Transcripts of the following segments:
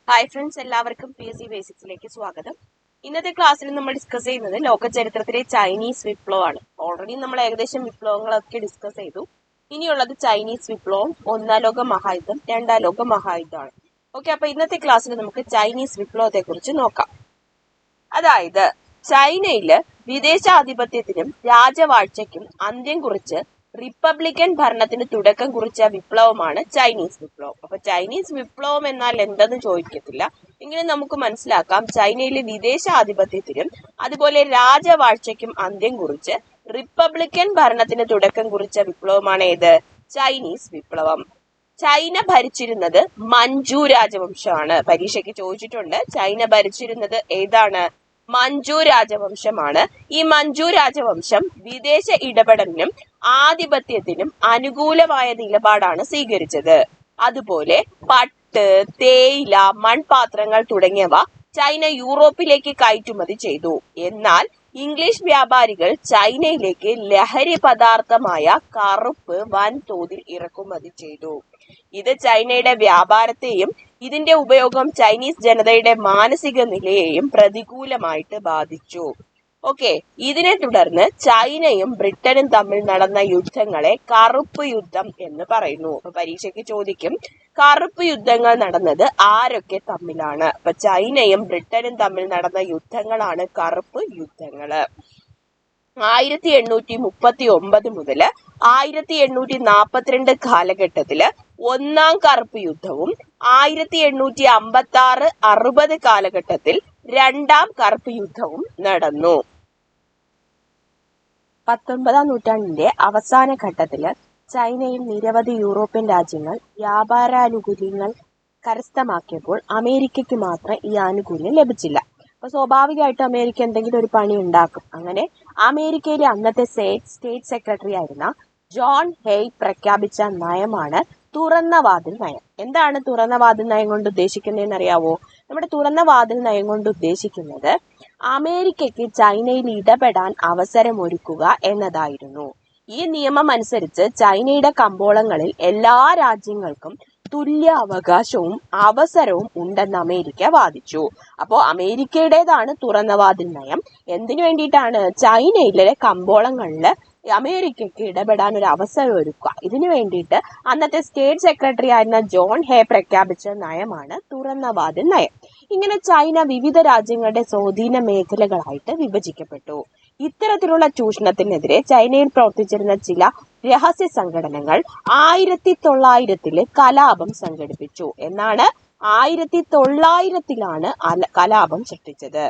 Hi friends, എല്ലാവർക്കും PSC ബേസിക്സിലേക്ക് സ്വാഗതം. ഇന്നത്തെ ക്ലാസ്സിൽ നമ്മൾ ഡിസ്കസ് ചെയ്യുന്നത് ലോക ചരിത്രത്തിലെ ചൈനീസ് വിപ്ലവമാണ്. ഓൾറെഡി നമ്മൾ ഏകദേശം വിപ്ലവങ്ങളൊക്കെ ഡിസ്കസ് ചെയ്തു. ഇനിയുള്ളത് ചൈനീസ് വിപ്ലവം, ഒന്നാം ലോക മഹായുദ്ധം, രണ്ടാം ലോക മഹായുദ്ധമാണ്. ഓക്കെ, അപ്പൊ ഇന്നത്തെ ക്ലാസ്സിൽ നമുക്ക് ചൈനീസ് വിപ്ലവത്തെ കുറിച്ച് നോക്കാം. അതായത് ചൈനയില് വിദേശാധിപത്യത്തിനും രാജവാഴ്ചയ്ക്കും അന്ത്യം കുറിച്ച് റിപ്പബ്ലിക്കൻ ഭരണത്തിന് തുടക്കം കുറിച്ച വിപ്ലവമാണ് ചൈനീസ് വിപ്ലവം. അപ്പൊ ചൈനീസ് വിപ്ലവം എന്നാൽ എന്തെന്ന് ചോദിക്കത്തില്ല, എങ്കിലും നമുക്ക് മനസ്സിലാക്കാം ചൈനയിലെ വിദേശാധിപത്യത്തിനും അതുപോലെ രാജവാഴ്ചയ്ക്കും അന്ത്യം കുറിച്ച് റിപ്പബ്ലിക്കൻ ഭരണത്തിന് തുടക്കം കുറിച്ച വിപ്ലവമാണ് ഏത്? ചൈനീസ് വിപ്ലവം. ചൈന ഭരിച്ചിരുന്നത് മഞ്ചു രാജവംശമാണ്. പരീക്ഷയ്ക്ക് ചോദിച്ചിട്ടുണ്ട്, ചൈന ഭരിച്ചിരുന്നത് ഏതാണ്? മഞ്ചു രാജവംശമാണ്. ഈ മഞ്ചു രാജവംശം വിദേശ ഇടപെടലിനും ആധിപത്യത്തിനും അനുകൂലമായ നിലപാടാണ് സ്വീകരിച്ചത്. അതുപോലെ പട്ട്, തേയില, മൺപാത്രങ്ങൾ തുടങ്ങിയവ ചൈന യൂറോപ്പിലേക്ക് കയറ്റുമതി ചെയ്തു. എന്നാൽ ഇംഗ്ലീഷ് വ്യാപാരികൾ ചൈനയിലേക്ക് ലഹരി പദാർത്ഥമായ കറുപ്പ് വൻതോതിൽ ഇറക്കുമതി ചെയ്തു. ഇത് ചൈനയുടെ വ്യാപാരത്തെയും ഇതിന്റെ ഉപയോഗം ചൈനീസ് ജനതയുടെ മാനസിക നിലയെയും പ്രതികൂലമായിട്ട് ബാധിച്ചു. ഓക്കെ, ഇതിനെ തുടർന്ന് ചൈനയും ബ്രിട്ടനും തമ്മിൽ നടന്ന യുദ്ധങ്ങളെ കറുപ്പ് യുദ്ധം എന്ന് പറയുന്നു. അപ്പൊ പരീക്ഷയ്ക്ക് ചോദിക്കും, കറുപ്പ് യുദ്ധങ്ങൾ നടന്നത് ആരൊക്കെ തമ്മിലാണ്? അപ്പൊ ചൈനയും ബ്രിട്ടനും തമ്മിൽ നടന്ന യുദ്ധങ്ങളാണ് കറുപ്പ് യുദ്ധങ്ങള്. 1839 മുതൽ 1842 കാലഘട്ടത്തില് ഒന്നാം കറുപ്പ് യുദ്ധവും 1856-60 കാലഘട്ടത്തിൽ രണ്ടാം കറുപ്പ് യുദ്ധവും നടന്നു. 19-ാം നൂറ്റാണ്ടിന്റെ അവസാന ഘട്ടത്തില് ചൈനയിൽ നിരവധി യൂറോപ്യൻ രാജ്യങ്ങൾ വ്യാപാരാനുകൂല്യങ്ങൾ കരസ്ഥമാക്കിയപ്പോൾ അമേരിക്കയ്ക്ക് മാത്രം ഈ ആനുകൂല്യം ലഭിച്ചില്ല. അപ്പൊ സ്വാഭാവികമായിട്ടും അമേരിക്ക എന്തെങ്കിലും ഒരു പണി ഉണ്ടാക്കും. അങ്ങനെ അമേരിക്കയിലെ അന്നത്തെ സ്റ്റേറ്റ് സെക്രട്ടറി ആയിരുന്ന ജോൺ ഹേയ് പ്രഖ്യാപിച്ച നയമാണ് തുറന്ന വാതിൽ നയം. എന്താണ് തുറന്ന വാതിൽ നയം കൊണ്ട് ഉദ്ദേശിക്കുന്നതെന്ന് അറിയാവോ? നമ്മുടെ തുറന്ന വാതിൽ നയം കൊണ്ട് ഉദ്ദേശിക്കുന്നത് അമേരിക്കയ്ക്ക് ചൈനയിൽ ഇടപെടാൻ അവസരമൊരുക്കുക എന്നതായിരുന്നു. ഈ നിയമം അനുസരിച്ച് ചൈനയുടെ കമ്പോളങ്ങളിൽ എല്ലാ രാജ്യങ്ങൾക്കും തുല്യ അവകാശവും അവസരവും ഉണ്ടെന്ന് അമേരിക്ക വാദിച്ചു. അപ്പോ അമേരിക്കയുടേതാണ് തുറന്ന വാതിൽ നയം. എന്തിനു വേണ്ടിയിട്ടാണ്? ചൈനയിലെ കമ്പോളങ്ങളില് അമേരിക്കയ്ക്ക് ഇടപെടാൻ ഒരു അവസരം ഒരുക്കുക. ഇതിനു വേണ്ടിയിട്ട് അന്നത്തെ സ്റ്റേറ്റ് സെക്രട്ടറി ആയിരുന്ന ജോൺ ഹേ പ്രഖ്യാപിച്ച നയമാണ് തുറന്ന വാതിൽ നയം. ഇങ്ങനെ ചൈന വിവിധ രാജ്യങ്ങളുടെ സ്വാധീന മേഖലകളായിട്ട് വിഭജിക്കപ്പെട്ടു. ഇത്തരത്തിലുള്ള ചൂഷണത്തിനെതിരെ ചൈനയിൽ പ്രവർത്തിച്ചിരുന്ന ചില രഹസ്യ സംഘടനകൾ 1900-ല് കലാപം സംഘടിപ്പിച്ചു. എന്നാണ് 1900-ലാണ് കലാപം സൃഷ്ടിച്ചത്.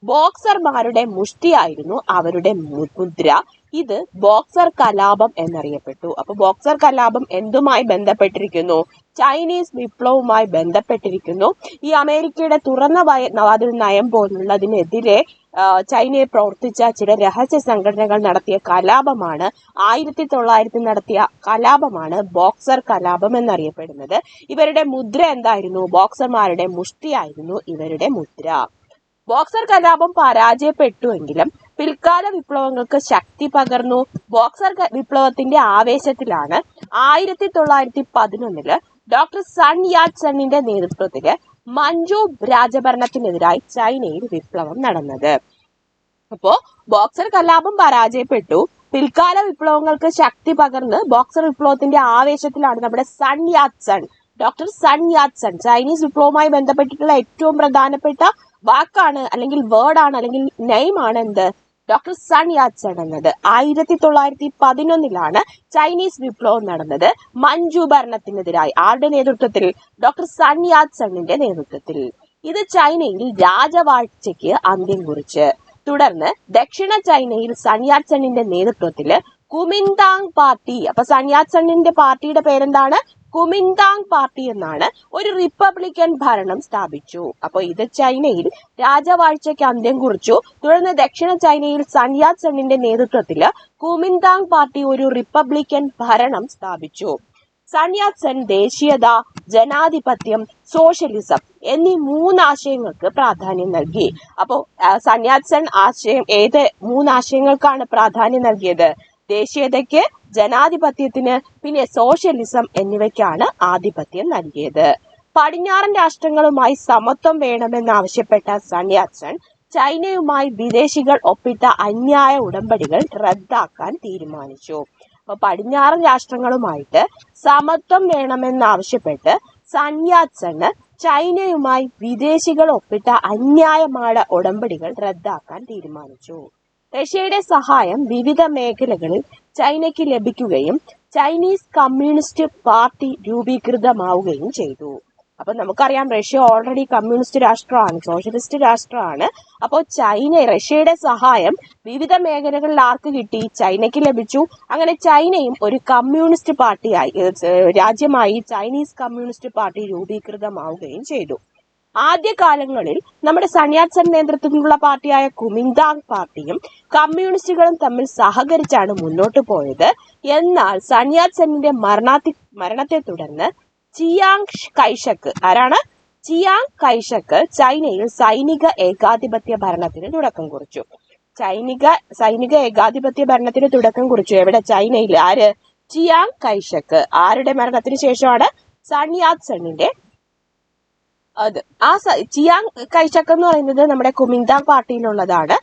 ബോക്സർമാരുടെ മുഷ്ടിയായിരുന്നു അവരുടെ മുദ്ര. ഇത് ബോക്സർ കലാപം എന്നറിയപ്പെട്ടു. അപ്പൊ ബോക്സർ കലാപം എന്തുമായി ബന്ധപ്പെട്ടിരിക്കുന്നു? ചൈനീസ് വിപ്ലവവുമായി ബന്ധപ്പെട്ടിരിക്കുന്നു. ഈ അമേരിക്കയുടെ തുറന്ന വാതിൽ നയം പോലുള്ളതിനെതിരെ ചൈനയെ പ്രവർത്തിച്ച ചില രഹസ്യ സംഘടനകൾ നടത്തിയ കലാപമാണ് 1900 നടത്തിയ കലാപമാണ് ബോക്സർ കലാപം എന്നറിയപ്പെടുന്നത്. ഇവരുടെ മുദ്ര എന്തായിരുന്നു? ബോക്സർമാരുടെ മുഷ്ടിയായിരുന്നു ഇവരുടെ മുദ്ര. ബോക്സർ കലാപം പരാജയപ്പെട്ടുവെങ്കിലും പിൽക്കാല വിപ്ലവങ്ങൾക്ക് ശക്തി പകർന്നു. ബോക്സർ വിപ്ലവത്തിന്റെ ആവേശത്തിലാണ് 1911-ല് ഡോക്ടർ സൺ യാറ്റ് സണ്ണിന്റെ നേതൃത്വത്തില് മഞ്ചു രാജഭരണത്തിനെതിരായി ചൈനയിൽ വിപ്ലവം നടന്നത്. അപ്പോ ബോക്സർ കലാപം പരാജയപ്പെട്ടു, പിൽക്കാല വിപ്ലവങ്ങൾക്ക് ശക്തി പകർന്ന് ബോക്സർ വിപ്ലവത്തിന്റെ ആവേശത്തിലാണ് നമ്മുടെ Sun Yat Sen, doctor Sun Yat Sen. Chinese വിപ്ലവവുമായി ബന്ധപ്പെട്ടിട്ടുള്ള ഏറ്റവും പ്രധാനപ്പെട്ട വാക്കാണ് അല്ലെങ്കിൽ വേർഡാണ് അല്ലെങ്കിൽ നെയിമാണ് എന്ത്? ഡോക്ടർ സൺ യാറ്റ് സൺ എന്നത്. 1911-ലാണ് ചൈനീസ് വിപ്ലവം നടന്നത് മഞ്ചു ഭരണത്തിനെതിരായി. ആരുടെ നേതൃത്വത്തിൽ? ഡോക്ടർ സൺ യാറ്റ് സണ്ണിന്റെ നേതൃത്വത്തിൽ. ഇത് ചൈനയിൽ രാജവാഴ്ചയ്ക്ക് അന്ത്യം കുറിച്ച്. തുടർന്ന് ദക്ഷിണ ചൈനയിൽ സൺ യാറ്റ് സണ്ണിന്റെ നേതൃത്വത്തില് കുമിന്താങ് പാർട്ടി, അപ്പൊ സൺ യാറ്റ് സണ്ണിന്റെ പാർട്ടിയുടെ പേരെന്താണ്? കുമിന്താങ് പാർട്ടി എന്നാണ്, ഒരു റിപ്പബ്ലിക്കൻ ഭരണം സ്ഥാപിച്ചു. അപ്പൊ ഇത് ചൈനയിൽ രാജവാഴ്ചയ്ക്ക് അന്ത്യം കുറിച്ചു. തുടർന്ന് ദക്ഷിണ ചൈനയിൽ സൺ യാറ്റ് സണ്ണിന്റെ നേതൃത്വത്തില് കുമിന്താങ് പാർട്ടി ഒരു റിപ്പബ്ലിക്കൻ ഭരണം സ്ഥാപിച്ചു. സൺ യാറ്റ് സൺ ദേശീയത, ജനാധിപത്യം, സോഷ്യലിസം എന്നീ 3 ആശയങ്ങൾക്ക് പ്രാധാന്യം നൽകി. അപ്പോ സൺ യാറ്റ് സൺ ഏത് 3 ആശയങ്ങൾക്കാണ് പ്രാധാന്യം നൽകിയത്? ദേശീയതയ്ക്ക്, ജനാധിപത്യത്തിന്, പിന്നെ സോഷ്യലിസം എന്നിവയ്ക്കാണ് ആധിപത്യം നൽകിയത്. പടിഞ്ഞാറൻ രാഷ്ട്രങ്ങളുമായി സമത്വം വേണമെന്നാവശ്യപ്പെട്ട സൺ യാറ്റ് സെൻ ചൈനയുമായി വിദേശികൾ ഒപ്പിട്ട അന്യായ ഉടമ്പടികൾ റദ്ദാക്കാൻ തീരുമാനിച്ചു. അപ്പൊ പടിഞ്ഞാറൻ രാഷ്ട്രങ്ങളുമായിട്ട് സമത്വം വേണമെന്നാവശ്യപ്പെട്ട് സൺ യാറ്റ് സെൻ ചൈനയുമായി വിദേശികൾ ഒപ്പിട്ട അന്യായമായ ഉടമ്പടികൾ റദ്ദാക്കാൻ തീരുമാനിച്ചു. റഷ്യയുടെ സഹായം വിവിധ മേഖലകളിൽ ചൈനയ്ക്ക് ലഭിക്കുകയും ചൈനീസ് കമ്മ്യൂണിസ്റ്റ് പാർട്ടി രൂപീകൃതമാവുകയും ചെയ്തു. അപ്പൊ നമുക്കറിയാം റഷ്യ ഓൾറെഡി കമ്മ്യൂണിസ്റ്റ് രാഷ്ട്രമാണ്, സോഷ്യലിസ്റ്റ് രാഷ്ട്രമാണ്. അപ്പോൾ റഷ്യയുടെ സഹായം വിവിധ മേഖലകളിൽ ആർക്ക് കിട്ടി? ചൈനയ്ക്ക് ലഭിച്ചു. അങ്ങനെ ചൈനയും ഒരു കമ്മ്യൂണിസ്റ്റ് രാജ്യമായി ചൈനീസ് കമ്മ്യൂണിസ്റ്റ് പാർട്ടി രൂപീകൃതമാവുകയും ചെയ്തു. ആദ്യകാലങ്ങളിൽ നമ്മുടെ സൺ യാറ്റ് സെൻ നേതൃത്വത്തിലുള്ള പാർട്ടിയായ കുമിന്താങ് പാർട്ടിയും കമ്മ്യൂണിസ്റ്റുകളും തമ്മിൽ സഹകരിച്ചാണ് മുന്നോട്ട് പോയത്. എന്നാൽ സൺ യാറ്റ് സെന്നിന്റെ മരണത്തെ തുടർന്ന് ചിയാങ് കൈഷക്ക് ചൈനയിൽ സൈനിക ഏകാധിപത്യ ഭരണത്തിന് തുടക്കം കുറിച്ചു. സൈനിക ഏകാധിപത്യ ഭരണത്തിന് തുടക്കം കുറിച്ചു. എവിടെ? ചൈനയിൽ. ആര്? Chiang Kai shek. ആരുടെ മരണത്തിന് ശേഷമാണ്? സൺ യാറ്റ് സെന്നിന്റെ. ചിയാങ് കൈഷക്ക് എന്ന് പറയുന്നത് നമ്മുടെ കുമിന്താങ് പാർട്ടിയിലുള്ളതാണ്.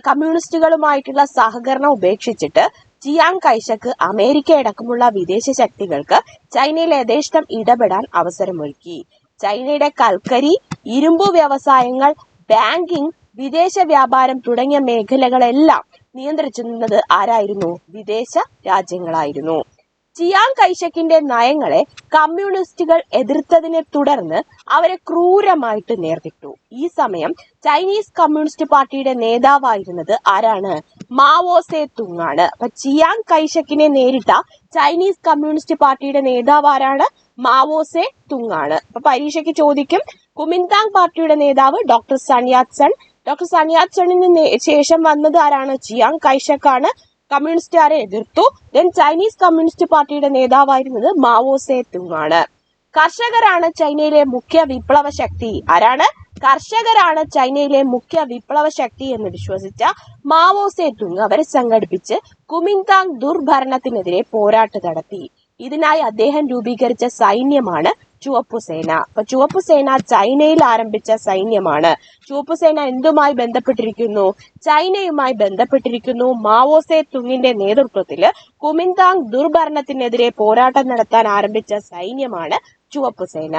കമ്മ്യൂണിസ്റ്റുകളുമായിട്ടുള്ള സഹകരണം ഉപേക്ഷിച്ചിട്ട് ചിയാങ് കൈഷക്ക് അമേരിക്ക അടക്കമുള്ള വിദേശ ശക്തികൾക്ക് ചൈനയിൽ യഥേഷ്ടം ഇടപെടാൻ അവസരമൊരുക്കി. ചൈനയുടെ കൽക്കരി, ഇരുമ്പു വ്യവസായങ്ങൾ, ബാങ്കിംഗ്, വിദേശ വ്യാപാരം തുടങ്ങിയ മേഖലകളെല്ലാം നിയന്ത്രിച്ചിരുന്നത് ആരായിരുന്നു? വിദേശ രാജ്യങ്ങളായിരുന്നു. ചിയാങ് കൈഷക്കിന്റെ നയങ്ങളെ കമ്മ്യൂണിസ്റ്റുകൾ എതിർത്തതിനെ തുടർന്ന് അവരെ ക്രൂരമായിട്ട് നേർവിട്ടു. ഈ സമയം ചൈനീസ് കമ്മ്യൂണിസ്റ്റ് പാർട്ടിയുടെ നേതാവായിരുന്നത് ആരാണ്? മാവോ സേ തുങ് ആണ്. അപ്പൊ ചിയാങ് കൈഷക്കിനെ നേരിട്ട ചൈനീസ് കമ്മ്യൂണിസ്റ്റ് പാർട്ടിയുടെ നേതാവ് ആരാണ്? മാവോ സേ തുങ് ആണ്. അപ്പൊ പരീക്ഷയ്ക്ക് ചോദിക്കും, കുമിന്താങ് പാർട്ടിയുടെ നേതാവ് doctor Sun Yat Sen. Doctor Sun Yat സെന്നിന് ശേഷം വന്നത് ആരാണ്? ചിയാങ് കൈഷക്കാണ്. കമ്മ്യൂണിസ്റ്റുകാരെ എതിർത്തു. ചൈനീസ് കമ്മ്യൂണിസ്റ്റ് പാർട്ടിയുടെ നേതാവായിരുന്നത് മാവോ സേ തുങ് ആണ്. കർഷകരാണ് ചൈനയിലെ മുഖ്യ വിപ്ലവ ശക്തി. ആരാണ്? കർഷകരാണ് ചൈനയിലെ മുഖ്യ വിപ്ലവ ശക്തി എന്ന് വിശ്വസിച്ച മാവോ സേ തുങ് അവരെ സംഘടിപ്പിച്ച് കുമിന്താങ് ദുർഭരണത്തിനെതിരെ പോരാട്ടം നടത്തി. ഇതിനായി അദ്ദേഹം രൂപീകരിച്ച സൈന്യമാണ് ചുവപ്പുസേന. അപ്പൊ ചുവപ്പുസേന ചൈനയിൽ ആരംഭിച്ച സൈന്യമാണ്. ചുവപ്പുസേന എന്തുമായി ബന്ധപ്പെട്ടിരിക്കുന്നു? ചൈനയുമായി ബന്ധപ്പെട്ടിരിക്കുന്നു. മാവോ സേ തുങ്ങിന്റെ നേതൃത്വത്തില് കുമിന്താങ് ദുർഭരണത്തിനെതിരെ പോരാട്ടം നടത്താൻ ആരംഭിച്ച സൈന്യമാണ് ചുവപ്പുസേന.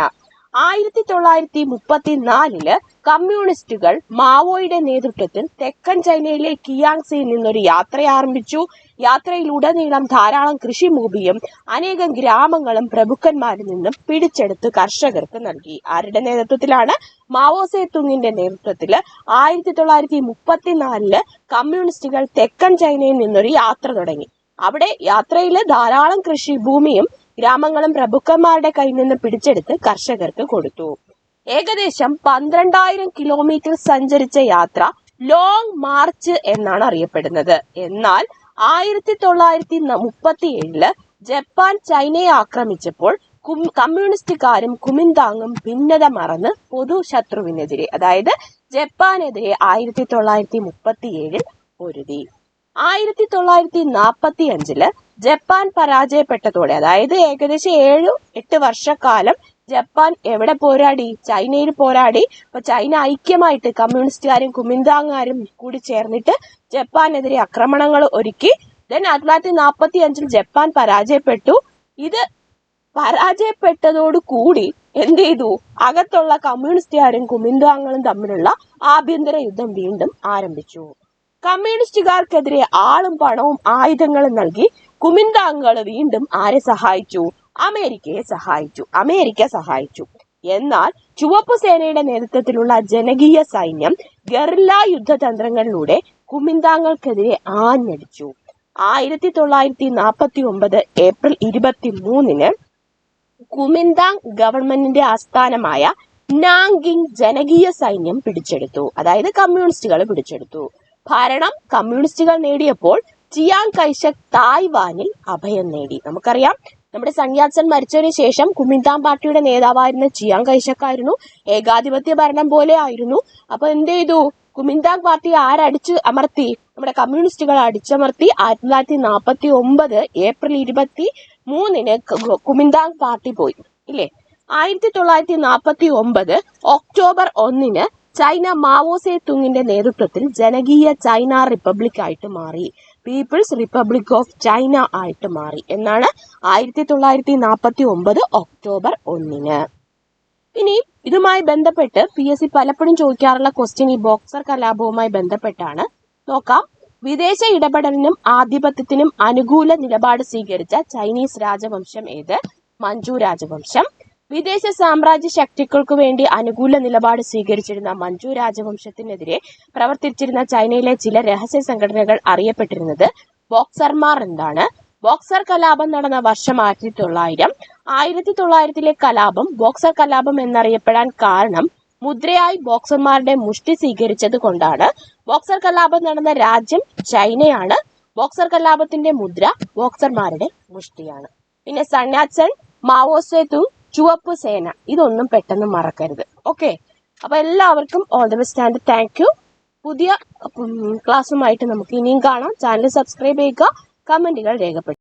1934 കമ്മ്യൂണിസ്റ്റുകൾ മാവോയുടെ നേതൃത്വത്തിൽ തെക്കൻ ചൈനയിലെ കിയാങ്സിയിൽ നിന്നൊരു യാത്ര ആരംഭിച്ചു. യാത്രയിലുടനീളം ധാരാളം കൃഷിഭൂമിയും അനേകം ഗ്രാമങ്ങളും പ്രഭുക്കന്മാരിൽ നിന്നും പിടിച്ചെടുത്ത് കർഷകർക്ക് നൽകി. ആരുടെ നേതൃത്വത്തിലാണ്? മാവോ സേ തുങ്ങിന്റെ നേതൃത്വത്തില് 1934 കമ്മ്യൂണിസ്റ്റുകൾ തെക്കൻ ചൈനയിൽ നിന്നൊരു യാത്ര തുടങ്ങി. അവിടെ യാത്രയിൽ ധാരാളം കൃഷിഭൂമിയും ഗ്രാമങ്ങളും പ്രഭുക്കന്മാരുടെ കയ്യിൽ നിന്ന് പിടിച്ചെടുത്ത് കർഷകർക്ക് കൊടുത്തു. ഏകദേശം 12,000 കിലോമീറ്റർ സഞ്ചരിച്ച യാത്ര ലോങ് മാർച്ച് എന്നാണ് അറിയപ്പെടുന്നത്. എന്നാൽ 1937 ജപ്പാൻ ചൈനയെ ആക്രമിച്ചപ്പോൾ കമ്മ്യൂണിസ്റ്റുകാരും കുമിന്താങ്ങും ഭിന്നത മറന്ന് പൊതു ശത്രുവിനെതിരെ, അതായത് ജപ്പാനെതിരെ 1937 പൊരുതി. 1945 ജപ്പാൻ പരാജയപ്പെട്ടതോടെ, അതായത് ഏകദേശം 7-8 വർഷക്കാലം ജപ്പാൻ എവിടെ പോരാടി? ചൈനയിൽ പോരാടി. അപ്പൊ ചൈന ഐക്യമായിട്ട് കമ്മ്യൂണിസ്റ്റുകാരും കുമിന്താങ്ങാരും കൂടി ചേർന്നിട്ട് ജപ്പാനെതിരെ ആക്രമണങ്ങൾ ഒരുക്കി. 1945 ജപ്പാൻ പരാജയപ്പെട്ടു. ഇത് പരാജയപ്പെട്ടതോടു കൂടി എന്ത് ചെയ്തു? അകത്തുള്ള കമ്മ്യൂണിസ്റ്റുകാരും കുമിന്താങ്ങളും തമ്മിലുള്ള ആഭ്യന്തര യുദ്ധം വീണ്ടും ആരംഭിച്ചു. കമ്മ്യൂണിസ്റ്റുകാർക്കെതിരെ ആളും പണവും ആയുധങ്ങളും നൽകി കുമിന്താങ്ങൾ വീണ്ടും ആരെ സഹായിച്ചു? അമേരിക്ക സഹായിച്ചു. എന്നാൽ ചുവപ്പു സേനയുടെ നേതൃത്വത്തിലുള്ള ജനകീയ സൈന്യം ഗറില്ല യുദ്ധതന്ത്രങ്ങളിലൂടെ കുമിന്താങ്ങൾക്കെതിരെ ആഞ്ഞടിച്ചു. 1949 ഏപ്രിൽ 23 കുമിന്താങ് ഗവൺമെന്റിന്റെ ആസ്ഥാനമായ നാങ്കിങ് ജനകീയ സൈന്യം പിടിച്ചെടുത്തു. അതായത് കമ്മ്യൂണിസ്റ്റുകൾ പിടിച്ചെടുത്തു. ഭരണം കമ്മ്യൂണിസ്റ്റുകൾ നേടിയപ്പോൾ ചിയാങ് കൈഷക് തായ്വാനിൽ അഭയം നേടി. നമുക്കറിയാം, നമ്മുടെ സൺ യാറ്റ് സെൻ മരിച്ചതിന് ശേഷം കുമിന്താങ് പാർട്ടിയുടെ നേതാവായിരുന്ന ചിയാങ് കൈഷക് ആയിരുന്നു. ഏകാധിപത്യ ഭരണം പോലെ ആയിരുന്നു. അപ്പൊ എന്ത് ചെയ്തു? കുമിന്താങ് പാർട്ടി ആരടിച്ചു അമർത്തി? നമ്മുടെ കമ്മ്യൂണിസ്റ്റുകൾ അടിച്ചമർത്തി. 1949 ഏപ്രിൽ 23 കുമിന്താങ് പാർട്ടി പോയി, ഇല്ലേ? 1949 ഒക്ടോബർ 1 ചൈന മാവോ സേ തുങ്ങിന്റെ നേതൃത്വത്തിൽ ജനകീയ ചൈന റിപ്പബ്ലിക് ആയിട്ട് മാറി. പീപ്പിൾസ് റിപ്പബ്ലിക് ഓഫ് ചൈന ആയിട്ട് മാറി എന്നാണ് 1949 ഒക്ടോബർ 1. ഇനി ഇതുമായി ബന്ധപ്പെട്ട് PSC പലപ്പോഴും ചോദിക്കാറുള്ള ക്വസ്റ്റ്യൻ ഈ ബോക്സർ കലാപവുമായി ബന്ധപ്പെട്ടാണ്. നോക്കാം. വിദേശ ഇടപെടലിനും ആധിപത്യത്തിനും അനുകൂല നിലപാട് സ്വീകരിച്ച ചൈനീസ് രാജവംശം ഏത്? മഞ്ചു രാജവംശം. വിദേശ സാമ്രാജ്യ ശക്തികൾക്കു വേണ്ടി അനുകൂല നിലപാട് സ്വീകരിച്ചിരുന്ന മഞ്ചു രാജവംശത്തിനെതിരെ പ്രവർത്തിച്ചിരുന്ന ചൈനയിലെ ചില രഹസ്യ സംഘടനകൾ അറിയപ്പെട്ടിരുന്നത് ബോക്സർമാർ എന്താണ്? ബോക്സർ കലാപം നടന്ന വർഷം 1900. 1900-ലെ കലാപം ബോക്സർ കലാപം എന്നറിയപ്പെടാൻ കാരണം മുദ്രയായി ബോക്സർമാരുടെ മുഷ്ടി സ്വീകരിച്ചത് കൊണ്ടാണ്. ബോക്സർ കലാപം നടന്ന രാജ്യം ചൈനയാണ്. ബോക്സർ കലാപത്തിന്റെ മുദ്ര ബോക്സർമാരുടെ മുഷ്ടിയാണ്. പിന്നെ സൺയാറ്റ്സൺ, മാവോ സേ തുങ്, ചുവപ്പ് സേന, ഇതൊന്നും പെട്ടെന്ന് മറക്കരുത്. ഓക്കെ, അപ്പൊ എല്ലാവർക്കും all the best and thank you. പുതിയ ക്ലാസ്സുമായിട്ട് നമുക്ക് ഇനിയും കാണാം. ചാനൽ സബ്സ്ക്രൈബ് ചെയ്യുക, കമന്റുകൾ രേഖപ്പെടുത്തുക.